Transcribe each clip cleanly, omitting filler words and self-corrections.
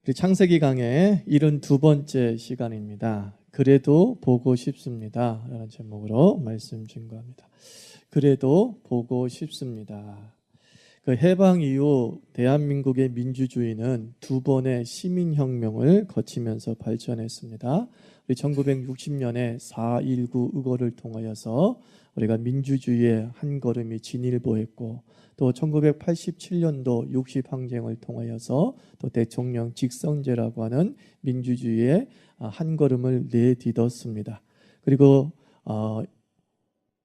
우리 창세기 강의 72번째 시간입니다. 그래도 보고 싶습니다. 라는 제목으로 말씀 증거합니다. 그래도 보고 싶습니다. 그 해방 이후 대한민국의 민주주의는 두 번의 시민혁명을 거치면서 발전했습니다. 우리 1960년에 4.19 의거를 통하여서 우리가 민주주의의 한 걸음이 진일보했고, 또 1987년도 60항쟁을 통하여서 또 대통령 직선제라고 하는 민주주의의 한 걸음을 내딛었습니다. 그리고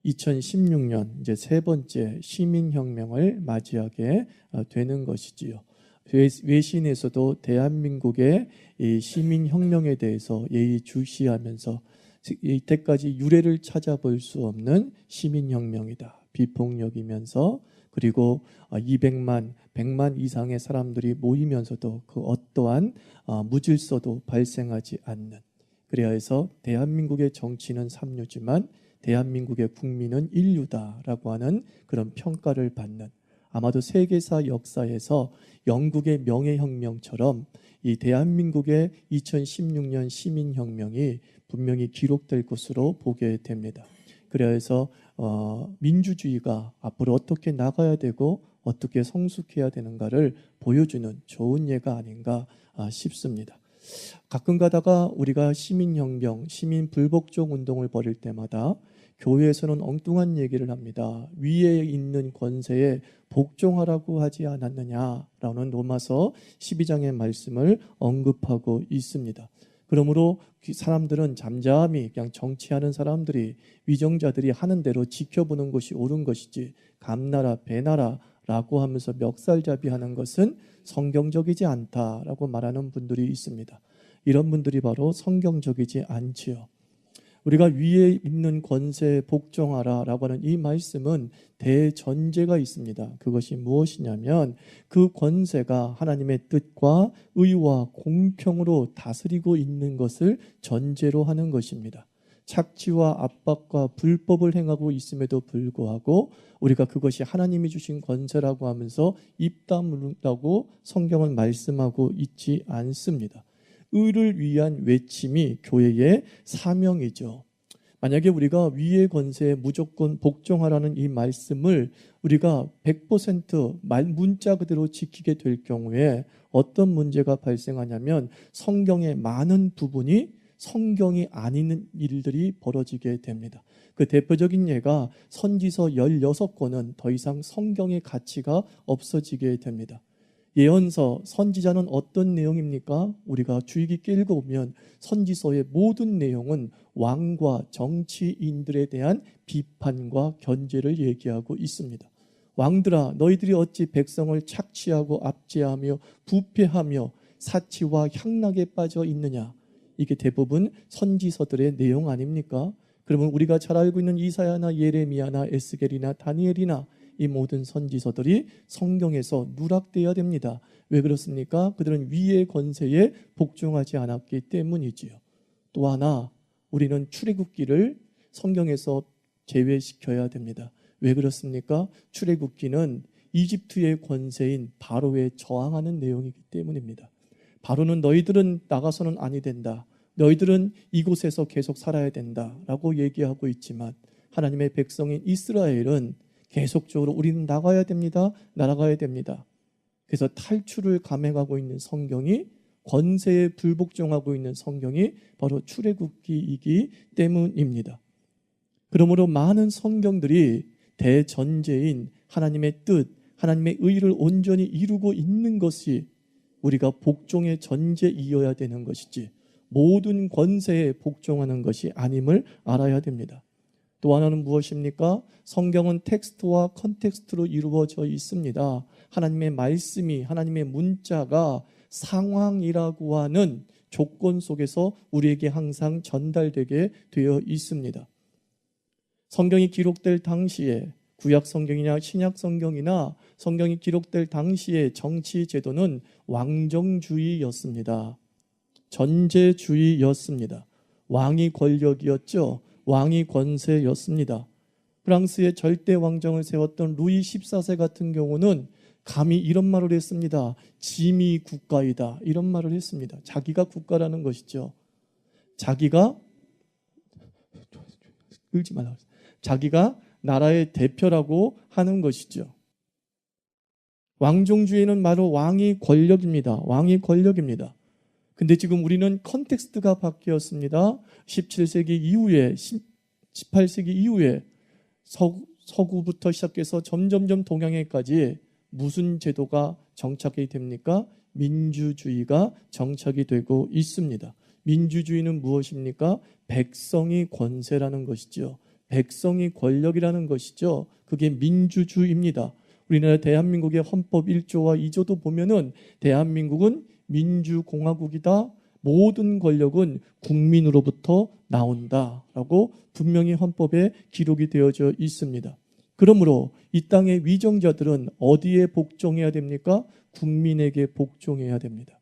2016년 이제 세 번째 시민혁명을 맞이하게 되는 것이지요. 외신에서도 대한민국의 이 시민혁명에 대해서 예의주시하면서 이때까지 유례를 찾아볼 수 없는 시민혁명이다, 비폭력이면서, 그리고 200만, 100만 이상의 사람들이 모이면서도 그 어떠한 무질서도 발생하지 않는, 그래야 해서 대한민국의 정치는 삼류지만 대한민국의 국민은 인류다라고 하는 그런 평가를 받는, 아마도 세계사 역사에서 영국의 명예혁명처럼 이 대한민국의 2016년 시민혁명이 분명히 기록될 것으로 보게 됩니다. 그래서 민주주의가 앞으로 어떻게 나가야 되고 어떻게 성숙해야 되는가를 보여주는 좋은 예가 아닌가 싶습니다. 가끔 가다가 우리가 시민혁명, 시민불복종 운동을 벌일 때마다 교회에서는 엉뚱한 얘기를 합니다. 위에 있는 권세에 복종하라고 하지 않았느냐라는 로마서 12장의 말씀을 언급하고 있습니다. 그러므로 사람들은 잠잠히 그냥 정치하는 사람들이, 위정자들이 하는 대로 지켜보는 것이 옳은 것이지 감나라 배나라 라고 하면서 멱살잡이하는 것은 성경적이지 않다라고 말하는 분들이 있습니다. 이런 분들이 바로 성경적이지 않지요. 우리가 위에 있는 권세에 복종하라 라고 하는 이 말씀은 대전제가 있습니다. 그것이 무엇이냐면 그 권세가 하나님의 뜻과 의와 공평으로 다스리고 있는 것을 전제로 하는 것입니다. 착취와 압박과 불법을 행하고 있음에도 불구하고 우리가 그것이 하나님이 주신 권세라고 하면서 입 다물라고 성경은 말씀하고 있지 않습니다. 의를 위한 외침이 교회의 사명이죠. 만약에 우리가 위의 권세에 무조건 복종하라는 이 말씀을 우리가 100% 문자 그대로 지키게 될 경우에 어떤 문제가 발생하냐면 성경의 많은 부분이 성경이 아닌 일들이 벌어지게 됩니다. 그 대표적인 예가 선지서 16권은 더 이상 성경의 가치가 없어지게 됩니다. 예언서, 선지자는 어떤 내용입니까? 우리가 주의 깊게 읽어보면 선지서의 모든 내용은 왕과 정치인들에 대한 비판과 견제를 얘기하고 있습니다. 왕들아, 너희들이 어찌 백성을 착취하고 압제하며 부패하며 사치와 향락에 빠져 있느냐? 이게 대부분 선지서들의 내용 아닙니까? 그러면 우리가 잘 알고 있는 이사야나 예레미야나 에스겔이나 다니엘이나 이 모든 선지서들이 성경에서 누락되어야 됩니다. 왜 그렇습니까? 그들은 위의 권세에 복종하지 않았기 때문이지요. 또 하나, 우리는 출애굽기를 성경에서 제외시켜야 됩니다. 왜 그렇습니까? 출애굽기는 이집트의 권세인 바로에 저항하는 내용이기 때문입니다. 바로는 너희들은 나가서는 아니 된다, 너희들은 이곳에서 계속 살아야 된다 라고 얘기하고 있지만 하나님의 백성인 이스라엘은 계속적으로 우리는 나가야 됩니다, 날아가야 됩니다. 그래서 탈출을 감행하고 있는 성경이, 권세에 불복종하고 있는 성경이 바로 출애굽기이기 때문입니다. 그러므로 많은 성경들이 대전제인 하나님의 뜻, 하나님의 의를 온전히 이루고 있는 것이 우리가 복종의 전제이어야 되는 것이지 모든 권세에 복종하는 것이 아님을 알아야 됩니다. 또 하나는 무엇입니까? 성경은 텍스트와 컨텍스트로 이루어져 있습니다. 하나님의 말씀이, 하나님의 문자가 상황이라고 하는 조건 속에서 우리에게 항상 전달되게 되어 있습니다. 성경이 기록될 당시에, 구약 성경이나 신약 성경이나 성경이 기록될 당시의 정치 제도는 왕정주의였습니다. 전제주의였습니다. 왕이 권력이었죠. 왕이 권세였습니다. 프랑스의 절대 왕정을 세웠던 루이 14세 같은 경우는 감히 이런 말을 했습니다. 짐이 국가이다. 이런 말을 했습니다. 자기가 국가라는 것이죠. 자기가 울지 말라고 했어요. 자기가 나라의 대표라고 하는 것이죠. 왕종주의는 바로 왕이 권력입니다. 왕이 권력입니다. 근데 지금 우리는 컨텍스트가 바뀌었습니다. 17세기 이후에 18세기 이후에 서구부터 시작해서 점점점 동양에까지 무슨 제도가 정착이 됩니까? 민주주의가 정착이 되고 있습니다. 민주주의는 무엇입니까? 백성이 권세라는 것이죠. 백성이 권력이라는 것이죠. 그게 민주주의입니다. 우리나라 대한민국의 헌법 1조와 2조도 보면은 대한민국은 민주공화국이다. 모든 권력은 국민으로부터 나온다라고 분명히 헌법에 기록이 되어져 있습니다. 그러므로 이 땅의 위정자들은 어디에 복종해야 됩니까? 국민에게 복종해야 됩니다.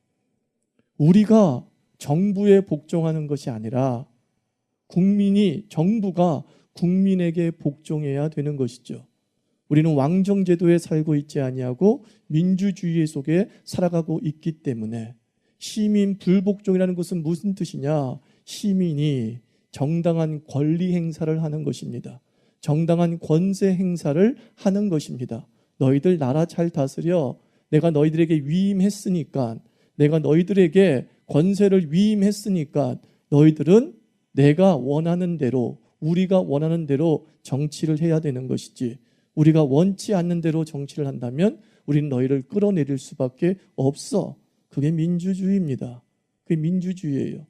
우리가 정부에 복종하는 것이 아니라 정부가 국민에게 복종해야 되는 것이죠. 우리는 왕정제도에 살고 있지 아니하고 민주주의 속에 살아가고 있기 때문에 시민 불복종이라는 것은 무슨 뜻이냐? 시민이 정당한 권리 행사를 하는 것입니다. 정당한 권세 행사를 하는 것입니다. 너희들 나라 잘 다스려. 내가 너희들에게 위임했으니까, 내가 너희들에게 권세를 위임했으니까 너희들은 내가 원하는 대로, 우리가 원하는 대로 정치를 해야 되는 것이지, 우리가 원치 않는 대로 정치를 한다면 우리는 너희를 끌어내릴 수밖에 없어. 그게 민주주의입니다. 그게 민주주의예요.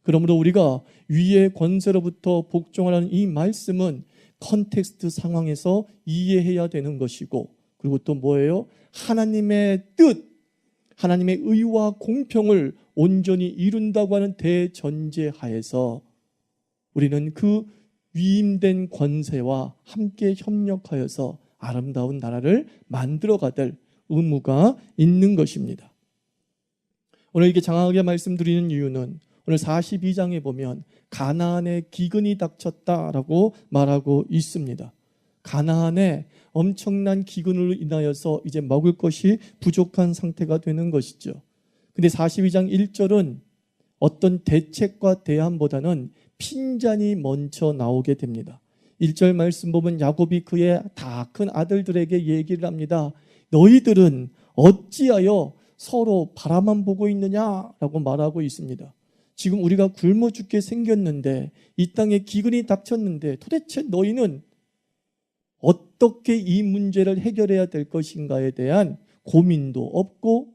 그러므로 우리가 위의 권세로부터 복종하라는 이 말씀은 컨텍스트 상황에서 이해해야 되는 것이고, 그리고 또 뭐예요? 하나님의 뜻, 하나님의 의와 공평을 온전히 이룬다고 하는 대전제 하에서 우리는 그 위임된 권세와 함께 협력하여서 아름다운 나라를 만들어가될 의무가 있는 것입니다. 오늘 이렇게 장황하게 말씀드리는 이유는 오늘 42장에 보면 가나안에 기근이 닥쳤다라고 말하고 있습니다. 가나안에 엄청난 기근으로 인하여서 이제 먹을 것이 부족한 상태가 되는 것이죠. 근데 42장 1절은 어떤 대책과 대안보다는 핀잔이 먼저 나오게 됩니다. 1절 말씀 보면 야곱이 그의 다 큰 아들들에게 얘기를 합니다. 너희들은 어찌하여 서로 바라만 보고 있느냐라고 말하고 있습니다. 지금 우리가 굶어 죽게 생겼는데, 이 땅에 기근이 닥쳤는데 도대체 너희는 어떻게 이 문제를 해결해야 될 것인가에 대한 고민도 없고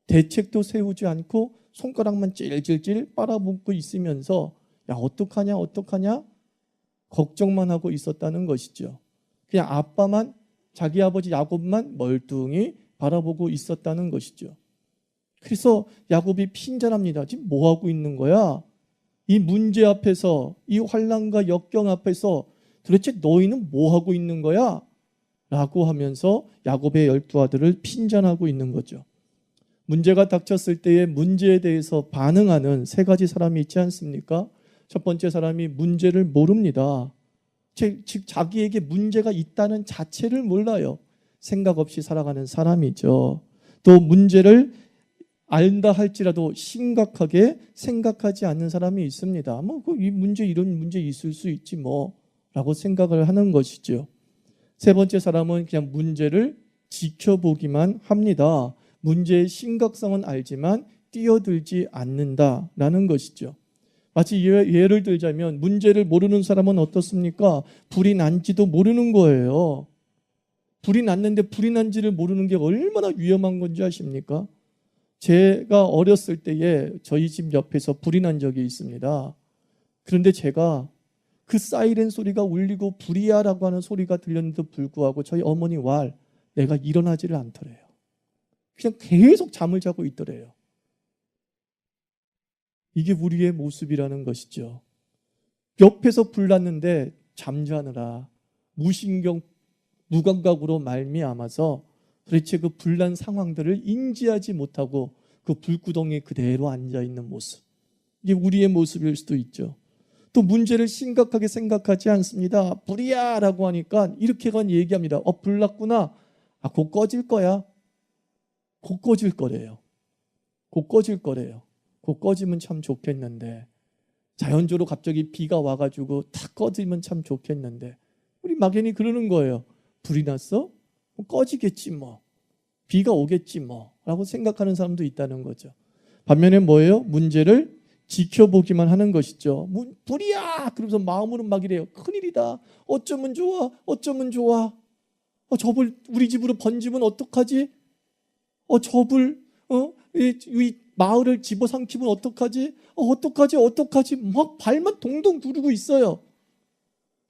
대책도 세우지 않고 손가락만 찔찔찔 빨아먹고 있으면서 야 어떡하냐 걱정만 하고 있었다는 것이죠. 그냥 아빠만, 자기 아버지 야곱만 멀뚱히 바라보고 있었다는 것이죠. 그래서 야곱이 핀잔합니다. 지금 뭐 하고 있는 거야? 이 문제 앞에서, 이 환난과 역경 앞에서 도대체 너희는 뭐 하고 있는 거야? 라고 하면서 야곱의 12아들을 핀잔하고 있는 거죠. 문제가 닥쳤을 때의 문제에 대해서 반응하는 세 가지 사람이 있지 않습니까? 첫 번째 사람이 문제를 모릅니다. 즉 자기에게 문제가 있다는 자체를 몰라요. 생각 없이 살아가는 사람이죠. 또 문제를 안다 할지라도 심각하게 생각하지 않는 사람이 있습니다. 이 문제, 이런 문제 있을 수 있지 라고 생각을 하는 것이죠. 세 번째 사람은 그냥 문제를 지켜보기만 합니다. 문제의 심각성은 알지만 뛰어들지 않는다라는 것이죠. 마치 예를 들자면 문제를 모르는 사람은 어떻습니까? 불이 난지도 모르는 거예요. 불이 났는데 불이 난지를 모르는 게 얼마나 위험한 건지 아십니까? 제가 어렸을 때에 저희 집 옆에서 불이 난 적이 있습니다. 그런데 제가 그 사이렌 소리가 울리고 불이야라고 하는 소리가 들렸는데도 불구하고 저희 어머니 내가 일어나지를 않더래요. 그냥 계속 잠을 자고 있더래요. 이게 우리의 모습이라는 것이죠. 옆에서 불 났는데 잠자느라 무감각으로 말미암아서 도대체 그 불난 상황들을 인지하지 못하고 그 불구덩이에 그대로 앉아있는 모습. 이게 우리의 모습일 수도 있죠. 또 문제를 심각하게 생각하지 않습니다. 불이야 라고 하니까 이렇게만 얘기합니다. 불 났구나. 곧 꺼질 거야. 곧 꺼질 거래요. 곧 꺼질 거래요. 곧 꺼지면 참 좋겠는데, 자연적으로 갑자기 비가 와가지고 탁 꺼지면 참 좋겠는데, 우리 막연히 그러는 거예요. 불이 났어? 꺼지겠지 뭐. 비가 오겠지 뭐. 라고 생각하는 사람도 있다는 거죠. 반면에 뭐예요? 문제를 지켜보기만 하는 것이죠. 불이야! 그러면서 마음으로는 막 이래요. 큰일이다. 어쩌면 좋아. 어쩌면 좋아. 저 불 우리 집으로 번지면 어떡하지? 저 불, 이 마을을 집어삼키면 어떡하지? 어떡하지? 막 발만 동동 구르고 있어요.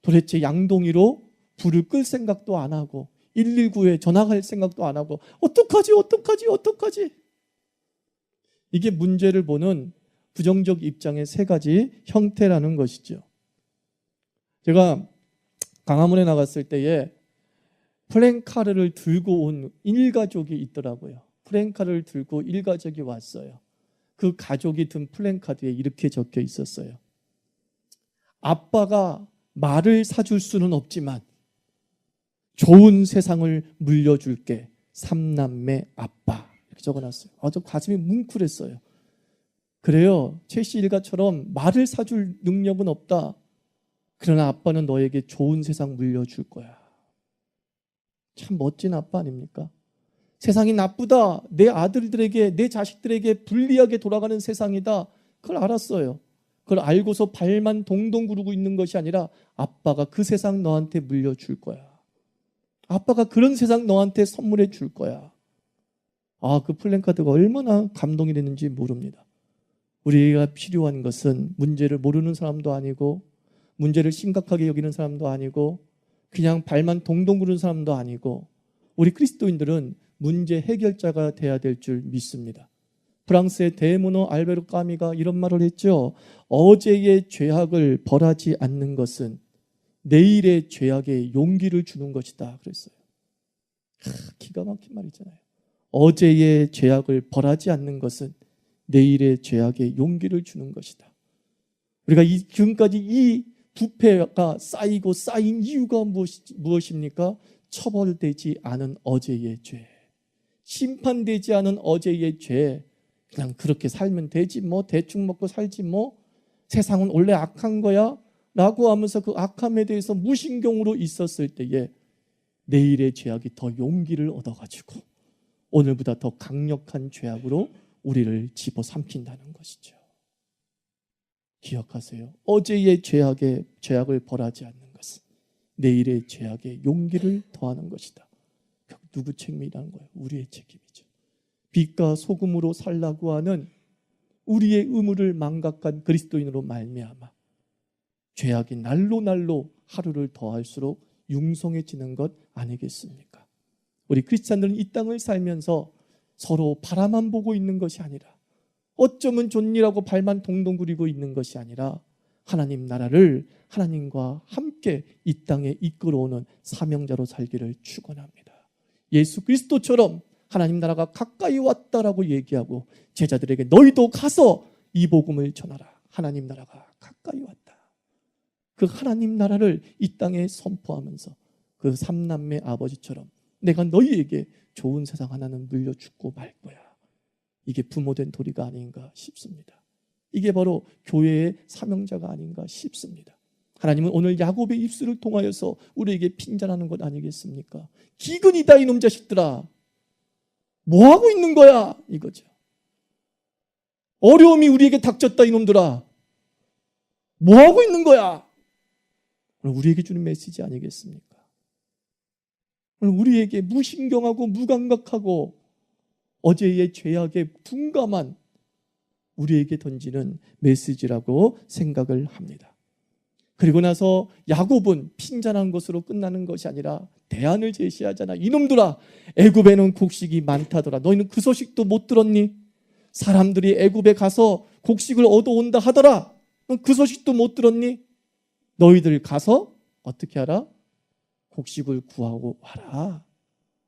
도대체 양동이로 불을 끌 생각도 안 하고 119에 전화할 생각도 안 하고 어떡하지? 이게 문제를 보는 부정적 입장의 세 가지 형태라는 것이죠. 제가 강화문에 나갔을 때에 플랜카드를 들고 온 일가족이 있더라고요. 플랜카드를 들고 일가족이 왔어요. 그 가족이 든 플랜카드에 이렇게 적혀 있었어요. 아빠가 말을 사줄 수는 없지만 좋은 세상을 물려줄게. 삼남매 아빠. 이렇게 적어놨어요. 저 가슴이 뭉클했어요. 그래요. 최씨 일가처럼 말을 사줄 능력은 없다. 그러나 아빠는 너에게 좋은 세상 물려줄 거야. 참 멋진 아빠 아닙니까? 세상이 나쁘다. 내 아들들에게, 내 자식들에게 불리하게 돌아가는 세상이다. 그걸 알았어요. 그걸 알고서 발만 동동 구르고 있는 것이 아니라 아빠가 그 세상 너한테 물려줄 거야. 아빠가 그런 세상 너한테 선물해 줄 거야. 그 플랜카드가 얼마나 감동이 됐는지 모릅니다. 우리가 필요한 것은 문제를 모르는 사람도 아니고 문제를 심각하게 여기는 사람도 아니고 그냥 발만 동동 구르는 사람도 아니고 우리 그리스도인들은 문제 해결자가 돼야 될 줄 믿습니다. 프랑스의 대문호 알베르 까미가 이런 말을 했죠. 어제의 죄악을 벌하지 않는 것은 내일의 죄악에 용기를 주는 것이다 그랬어요. 기가 막힌 말이잖아요. 어제의 죄악을 벌하지 않는 것은 내일의 죄악에 용기를 주는 것이다. 우리가 지금까지 이 부패가 쌓이고 쌓인 이유가 무엇입니까? 처벌되지 않은 어제의 죄, 심판되지 않은 어제의 죄. 그냥 그렇게 살면 되지 뭐, 대충 먹고 살지 뭐, 세상은 원래 악한 거야 라고 하면서 그 악함에 대해서 무신경으로 있었을 때에 내일의 죄악이 더 용기를 얻어가지고 오늘보다 더 강력한 죄악으로 우리를 집어삼킨다는 것이죠. 기억하세요. 어제의 죄악을 벌하지 않는 것은 내일의 죄악에 용기를 더하는 것이다. 누구 책임이라는 거예요? 우리의 책임이죠. 빛과 소금으로 살라고 하는 우리의 의무를 망각한 그리스도인으로 말미암아 죄악이 날로 하루를 더할수록 융성해지는 것 아니겠습니까? 우리 크리스찬들은 이 땅을 살면서 서로 바라만 보고 있는 것이 아니라 어쩌면 좋니라고 발만 동동 구리고 있는 것이 아니라 하나님 나라를 하나님과 함께 이 땅에 이끌어오는 사명자로 살기를 축원합니다. 예수 그리스도처럼 하나님 나라가 가까이 왔다라고 얘기하고 제자들에게 너희도 가서 이 복음을 전하라. 하나님 나라가 가까이 왔다. 그 하나님 나라를 이 땅에 선포하면서 그 삼남매 아버지처럼 내가 너희에게 좋은 세상 하나는 물려주고 말 거야. 이게 부모된 도리가 아닌가 싶습니다. 이게 바로 교회의 사명자가 아닌가 싶습니다. 하나님은 오늘 야곱의 입술을 통하여서 우리에게 핀잔하는 것 아니겠습니까? 기근이다 이놈 자식들아. 뭐하고 있는 거야? 이거죠. 어려움이 우리에게 닥쳤다 이놈들아. 뭐하고 있는 거야? 오늘 우리에게 주는 메시지 아니겠습니까? 오늘 우리에게 무신경하고 무감각하고 어제의 죄악에 둔감한 우리에게 던지는 메시지라고 생각을 합니다. 그리고 나서 야곱은 핀잔한 것으로 끝나는 것이 아니라 대안을 제시하잖아. 이놈들아, 애굽에는 곡식이 많다더라. 너희는 그 소식도 못 들었니? 사람들이 애굽에 가서 곡식을 얻어온다 하더라. 넌 그 소식도 못 들었니? 너희들 가서 어떻게 하라? 곡식을 구하고 와라.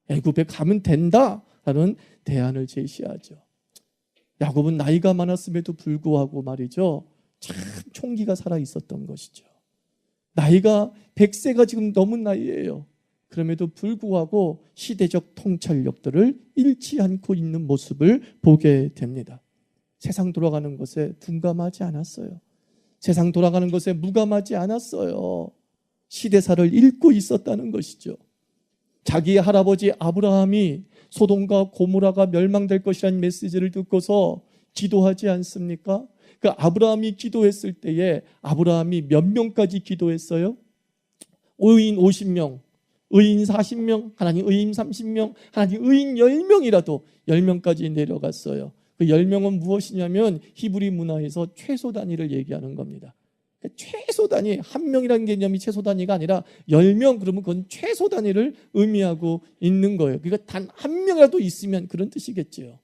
애굽에 가면 된다라는 대안을 제시하죠. 야곱은 나이가 많았음에도 불구하고 말이죠. 참 총기가 살아 있었던 것이죠. 나이가 100세가 지금 넘은 나이예요. 그럼에도 불구하고 시대적 통찰력들을 잃지 않고 있는 모습을 보게 됩니다. 세상 돌아가는 것에 둔감하지 않았어요. 세상 돌아가는 것에 무감하지 않았어요. 시대사를 읽고 있었다는 것이죠. 자기의 할아버지 아브라함이 소돔과 고모라가 멸망될 것이라는 메시지를 듣고서 기도하지 않습니까? 그 아브라함이 기도했을 때에 아브라함이 몇 명까지 기도했어요? 의인 50명, 의인 40명, 하나님 의인 30명, 하나님 의인 10명이라도 10명까지 내려갔어요. 그 10명은 무엇이냐면 히브리 문화에서 최소 단위를 얘기하는 겁니다. 최소 단위, 한 명이라는 개념이 최소 단위가 아니라 10명 그러면 그건 최소 단위를 의미하고 있는 거예요. 그러니까 단 한 명이라도 있으면 그런 뜻이겠죠.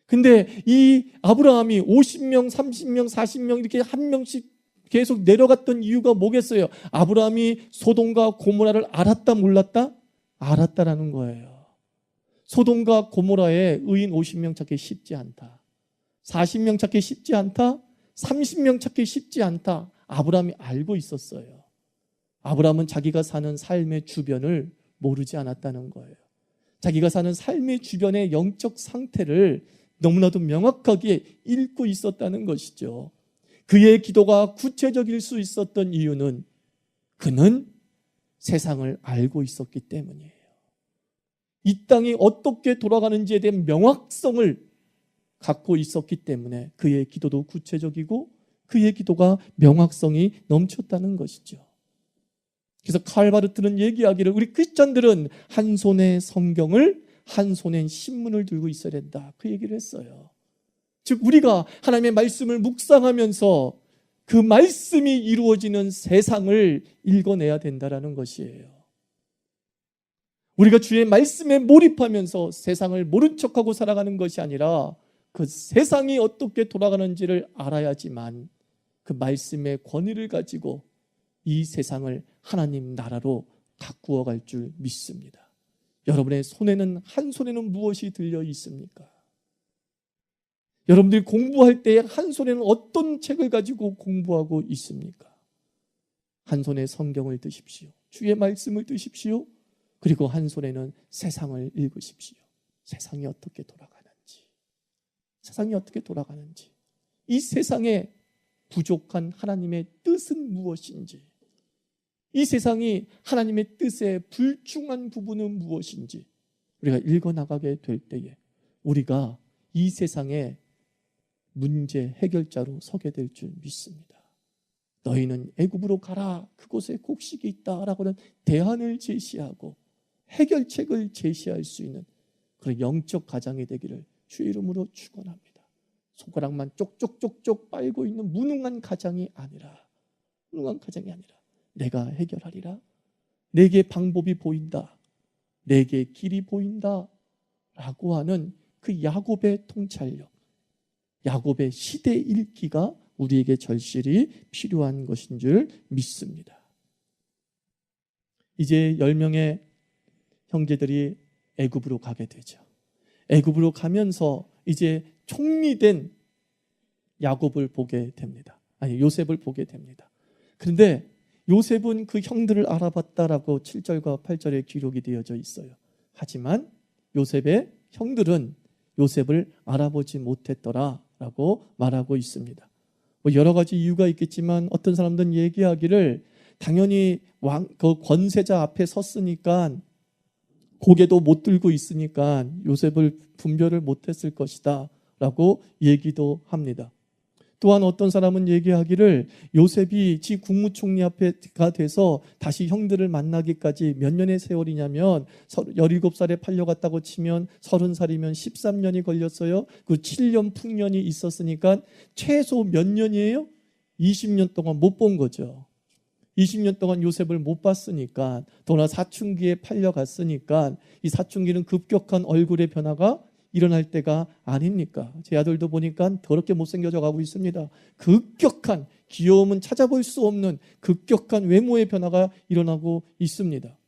근데 이 아브라함이 50명, 30명, 40명 이렇게 한 명씩 계속 내려갔던 이유가 뭐겠어요? 아브라함이 소돔과 고모라를 알았다 몰랐다? 알았다라는 거예요. 소돔과 고모라에 의인 50명 찾기 쉽지 않다. 40명 찾기 쉽지 않다. 30명 찾기 쉽지 않다. 아브라함이 알고 있었어요. 아브라함은 자기가 사는 삶의 주변을 모르지 않았다는 거예요. 자기가 사는 삶의 주변의 영적 상태를 너무나도 명확하게 읽고 있었다는 것이죠. 그의 기도가 구체적일 수 있었던 이유는 그는 세상을 알고 있었기 때문이에요. 이 땅이 어떻게 돌아가는지에 대한 명확성을 갖고 있었기 때문에 그의 기도도 구체적이고 그의 기도가 명확성이 넘쳤다는 것이죠. 그래서 칼바르트는 얘기하기를 우리 크리스찬들은 한 손에 성경을 한 손에 신문을 들고 있어야 된다. 그 얘기를 했어요. 즉 우리가 하나님의 말씀을 묵상하면서 그 말씀이 이루어지는 세상을 읽어내야 된다는 것이에요. 우리가 주의 말씀에 몰입하면서 세상을 모른 척하고 살아가는 것이 아니라 그 세상이 어떻게 돌아가는지를 알아야지만 그 말씀의 권위를 가지고 이 세상을 하나님 나라로 가꾸어 갈 줄 믿습니다. 여러분의 손에는 한 손에는 무엇이 들려 있습니까? 여러분들이 공부할 때 한 손에는 어떤 책을 가지고 공부하고 있습니까? 한 손에 성경을 드십시오. 주의 말씀을 드십시오. 그리고 한 손에는 세상을 읽으십시오. 세상이 어떻게 돌아가는지. 세상이 어떻게 돌아가는지. 이 세상에 부족한 하나님의 뜻은 무엇인지. 이 세상이 하나님의 뜻에 불충한 부분은 무엇인지 우리가 읽어나가게 될 때에 우리가 이 세상에 문제 해결자로 서게 될 줄 믿습니다. 너희는 애굽으로 가라. 그곳에 곡식이 있다라고는 대안을 제시하고 해결책을 제시할 수 있는 그런 영적 가장이 되기를 주의 이름으로 축원합니다. 손가락만 쪽쪽쪽쪽 빨고 있는 무능한 가장이 아니라 내가 해결하리라. 내게 방법이 보인다. 내게 길이 보인다. 라고 하는 그 야곱의 통찰력, 야곱의 시대 읽기가 우리에게 절실히 필요한 것인 줄 믿습니다. 이제 10명의 형제들이 애굽으로 가게 되죠. 애굽으로 가면서 이제 총리된 야곱을 보게 됩니다. 아니, 요셉을 보게 됩니다. 그런데 요셉은 그 형들을 알아봤다라고 7절과 8절에 기록이 되어져 있어요. 하지만 요셉의 형들은 요셉을 알아보지 못했더라라고 말하고 있습니다. 뭐 여러 가지 이유가 있겠지만 어떤 사람들은 얘기하기를 당연히 그 권세자 앞에 섰으니까 고개도 못 들고 있으니까 요셉을 분별을 못했을 것이다 라고 얘기도 합니다. 또한 어떤 사람은 얘기하기를 요셉이 지 국무총리 앞에가 돼서 다시 형들을 만나기까지 몇 년의 세월이냐면 17살에 팔려갔다고 치면 30살이면 13년이 걸렸어요. 그 7년 풍년이 있었으니까 최소 몇 년이에요? 20년 동안 못 본 거죠. 20년 동안 요셉을 못 봤으니까, 더나 사춘기에 팔려갔으니까 이 사춘기는 급격한 얼굴의 변화가 일어날 때가 아닙니까? 제 아들도 보니까 더럽게 못생겨져 가고 있습니다. 급격한, 귀여움은 찾아볼 수 없는 급격한 외모의 변화가 일어나고 있습니다.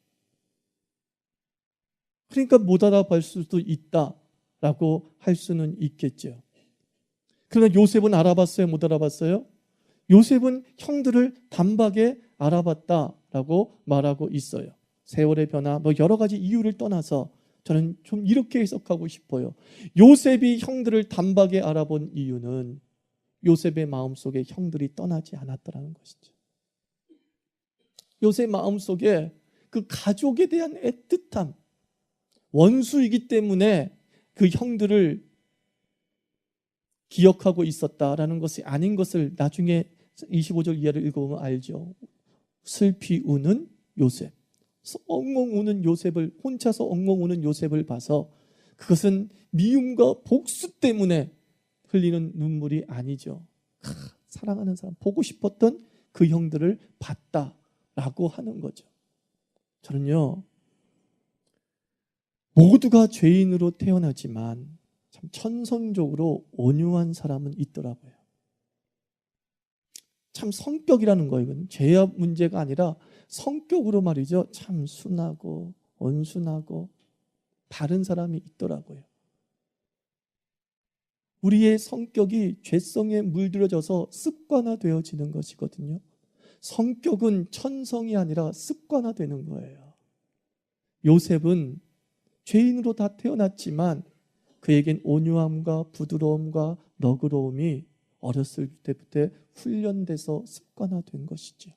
그러니까 못 알아볼 수도 있다라고 할 수는 있겠죠. 그러나 요셉은 알아봤어요? 못 알아봤어요? 요셉은 형들을 단박에 알아봤다라고 라고 말하고 있어요. 세월의 변화, 여러 가지 이유를 떠나서 저는 좀 이렇게 해석하고 싶어요. 요셉이 형들을 단박에 알아본 이유는 요셉의 마음속에 형들이 떠나지 않았더라는 것이죠. 요셉 마음속에 그 가족에 대한 애틋함, 원수이기 때문에 그 형들을 기억하고 있었다라는 것이 아닌 것을 나중에 25절 이하를 읽어보면 알죠. 슬피 우는 요셉, 엉엉 우는 요셉을, 혼자서 엉엉 우는 요셉을 봐서 그것은 미움과 복수 때문에 흘리는 눈물이 아니죠. 사랑하는 사람, 보고 싶었던 그 형들을 봤다라고 하는 거죠. 저는요, 모두가 죄인으로 태어나지만 참 천성적으로 온유한 사람은 있더라고요. 참 성격이라는 거예요. 죄의 문제가 아니라 성격으로 말이죠. 참 순하고 온순하고 바른 사람이 있더라고요. 우리의 성격이 죄성에 물들어져서 습관화되어지는 것이거든요. 성격은 천성이 아니라 습관화되는 거예요. 요셉은 죄인으로 다 태어났지만 그에겐 온유함과 부드러움과 너그러움이 어렸을 때부터 훈련돼서 습관화된 것이죠.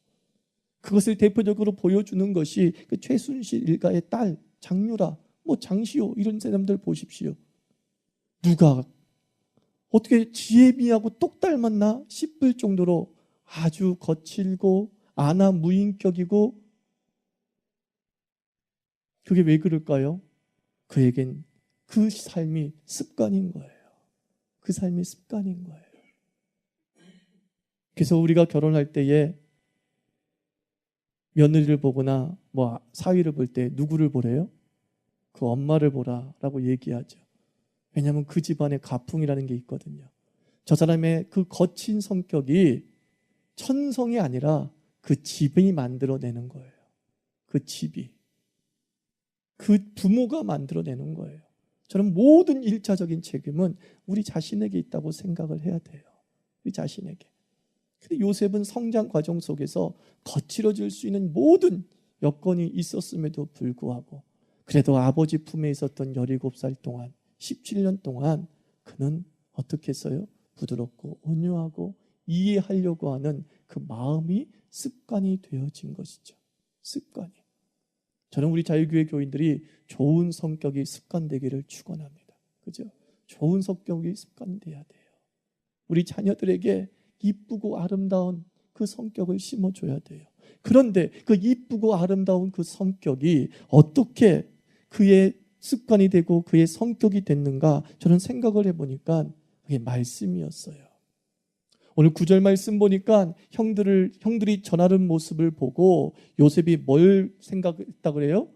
그것을 대표적으로 보여주는 것이 그 최순실 일가의 딸 장유라, 장시호 이런 사람들 보십시오. 누가 어떻게 지혜미하고 똑 닮았나 싶을 정도로 아주 거칠고 아나무인격이고, 그게 왜 그럴까요? 그에겐 그 삶이 습관인 거예요. 그 삶이 습관인 거예요. 그래서 우리가 결혼할 때에 며느리를 보거나 사위를 볼 때 누구를 보래요? 그 엄마를 보라라고 얘기하죠. 왜냐하면 그 집안에 가풍이라는 게 있거든요. 저 사람의 그 거친 성격이 천성이 아니라 그 집이 만들어내는 거예요. 그 집이. 그 부모가 만들어내는 거예요. 저는 모든 1차적인 책임은 우리 자신에게 있다고 생각을 해야 돼요. 우리 자신에게. 근데 요셉은 성장 과정 속에서 거칠어질 수 있는 모든 여건이 있었음에도 불구하고 그래도 아버지 품에 있었던 17살 동안 17년 동안 그는 어떻게 했어요? 부드럽고 온유하고 이해하려고 하는 그 마음이 습관이 되어진 것이죠. 습관이. 저는 우리 자유교회 교인들이 좋은 성격이 습관되기를 축원합니다. 그죠? 좋은 성격이 습관돼야 돼요. 우리 자녀들에게 이쁘고 아름다운 그 성격을 심어줘야 돼요. 그런데 그 이쁘고 아름다운 그 성격이 어떻게 그의 습관이 되고 그의 성격이 됐는가, 저는 생각을 해보니까 그게 말씀이었어요. 오늘 9절 말씀 보니까 형들이 전하는 모습을 보고 요셉이 뭘 생각했다 그래요?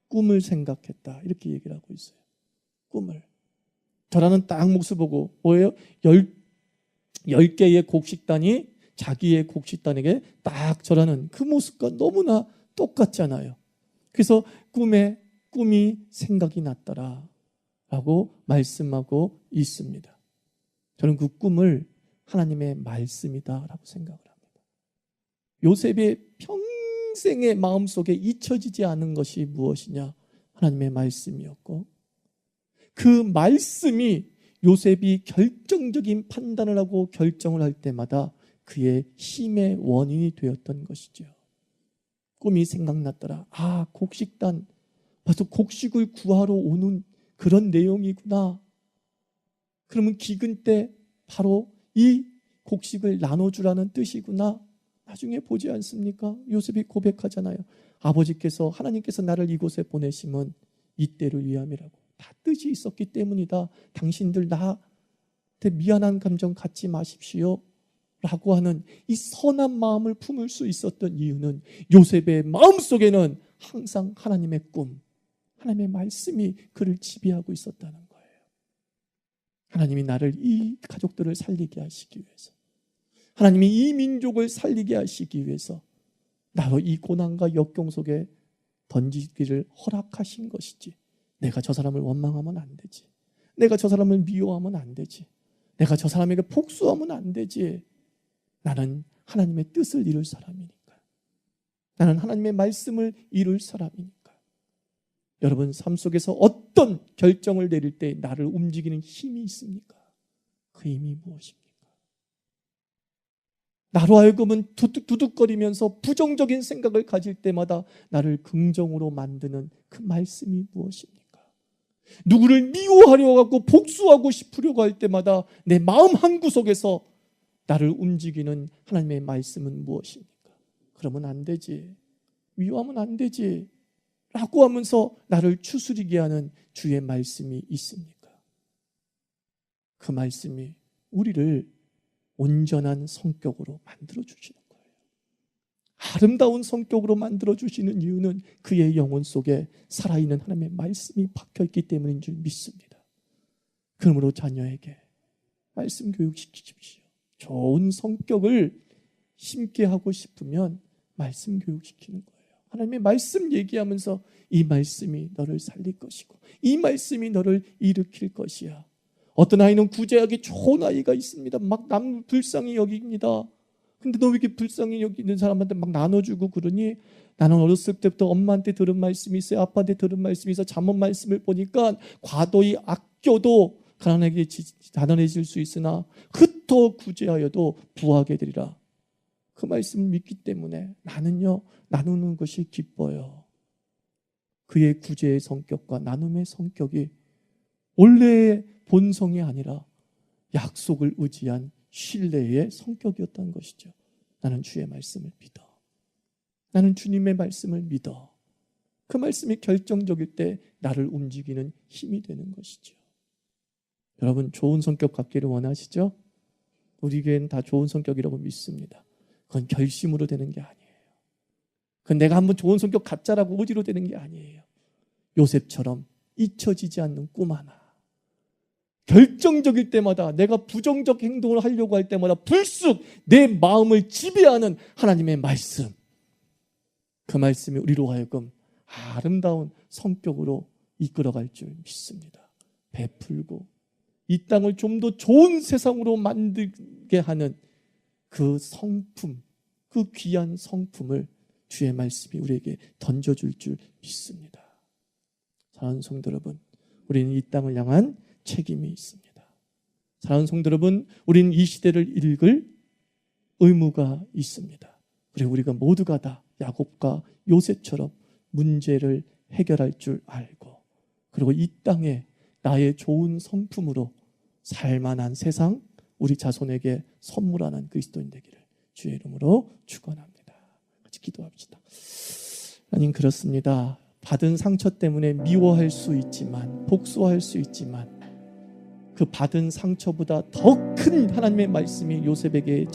꿈을 생각했다, 이렇게 얘기를 하고 있어요. 꿈을. 전하는 딱 모습 보고 뭐예요? 10개의 곡식단이 자기의 곡식단에게 딱 절하는 그 모습과 너무나 똑같잖아요. 그래서 꿈이 생각이 났더라 라고 말씀하고 있습니다. 저는 그 꿈을 하나님의 말씀이다 라고 생각을 합니다. 요셉의 평생의 마음속에 잊혀지지 않은 것이 무엇이냐? 하나님의 말씀이었고, 그 말씀이 요셉이 결정적인 판단을 하고 결정을 할 때마다 그의 힘의 원인이 되었던 것이죠. 꿈이 생각났더라. 곡식단, 벌써 곡식을 구하러 오는 그런 내용이구나. 그러면 기근 때 바로 이 곡식을 나눠주라는 뜻이구나. 나중에 보지 않습니까? 요셉이 고백하잖아요. 아버지께서, 하나님께서 나를 이곳에 보내심은 이때를 위함이라고. 다 뜻이 있었기 때문이다. 당신들 나한테 미안한 감정 갖지 마십시오 라고 하는 이 선한 마음을 품을 수 있었던 이유는 요셉의 마음속에는 항상 하나님의 꿈, 하나님의 말씀이 그를 지배하고 있었다는 거예요. 하나님이 나를, 이 가족들을 살리게 하시기 위해서, 하나님이 이 민족을 살리게 하시기 위해서 나로 이 고난과 역경 속에 던지기를 허락하신 것이지, 내가 저 사람을 원망하면 안 되지, 내가 저 사람을 미워하면 안 되지, 내가 저 사람에게 복수하면 안 되지. 나는 하나님의 뜻을 이룰 사람이니까. 나는 하나님의 말씀을 이룰 사람이니까. 여러분 삶 속에서 어떤 결정을 내릴 때 나를 움직이는 힘이 있습니까? 그 힘이 무엇입니까? 나로 하여금은 두둑거리면서 부정적인 생각을 가질 때마다 나를 긍정으로 만드는 그 말씀이 무엇입니까? 누구를 미워하려 하고 복수하고 싶으려고 할 때마다 내 마음 한구석에서 나를 움직이는 하나님의 말씀은 무엇입니까? 그러면 안 되지, 미워하면 안 되지 라고 하면서 나를 추스리게 하는 주의 말씀이 있습니까? 그 말씀이 우리를 온전한 성격으로 만들어주시는 거예요. 아름다운 성격으로 만들어주시는 이유는 그의 영혼 속에 살아있는 하나님의 말씀이 박혀있기 때문인 줄 믿습니다. 그러므로 자녀에게 말씀 교육시키십시오. 좋은 성격을 심게 하고 싶으면 말씀 교육시키는 거예요. 하나님의 말씀 얘기하면서 이 말씀이 너를 살릴 것이고 이 말씀이 너를 일으킬 것이야. 어떤 아이는 구제하기 좋은 아이가 있습니다. 막 남 불쌍히 여깁니다. 근데 너 왜 이렇게 불쌍히 여기는 사람한테 막 나눠주고 그러니? 나는 어렸을 때부터 엄마한테 들은 말씀이 있어요. 아빠한테 들은 말씀이 있어요. 잠언 말씀을 보니까 과도히 아껴도 가난해질 수 있으나 흩어 구제하여도 부하게 되리라. 그 말씀을 믿기 때문에 나는요, 나누는 것이 기뻐요. 그의 구제의 성격과 나눔의 성격이 원래의 본성이 아니라 약속을 의지한 신뢰의 성격이었던 것이죠. 나는 주의 말씀을 믿어. 나는 주님의 말씀을 믿어. 그 말씀이 결정적일 때 나를 움직이는 힘이 되는 것이죠. 여러분 좋은 성격 갖기를 원하시죠? 우리 교회는 다 좋은 성격이라고 믿습니다. 그건 결심으로 되는 게 아니에요. 그건 내가 한번 좋은 성격 갖자라고 의지로 되는 게 아니에요. 요셉처럼 잊혀지지 않는 꿈 하나. 결정적일 때마다 내가 부정적 행동을 하려고 할 때마다 불쑥 내 마음을 지배하는 하나님의 말씀. 그 말씀이 우리로 하여금 아름다운 성격으로 이끌어갈 줄 믿습니다. 베풀고 이 땅을 좀 더 좋은 세상으로 만들게 하는 그 성품, 그 귀한 성품을 주의 말씀이 우리에게 던져줄 줄 믿습니다. 사랑하는 성도 여러분, 우리는 이 땅을 향한 책임이 있습니다. 사랑하는 성도 여러분, 우리는 이 시대를 읽을 의무가 있습니다. 그리고 우리가 모두가 다 야곱과 요셉처럼 문제를 해결할 줄 알고, 그리고 이 땅에 나의 좋은 성품으로 살만한 세상, 우리 자손에게 선물하는 그리스도인 되기를 주의 이름으로 축원합니다. 같이 기도합시다. 하나님, 그렇습니다. 받은 상처 때문에 미워할 수 있지만, 복수할 수 있지만, 그 받은 상처보다 더 큰 하나님의 말씀이 요셉에게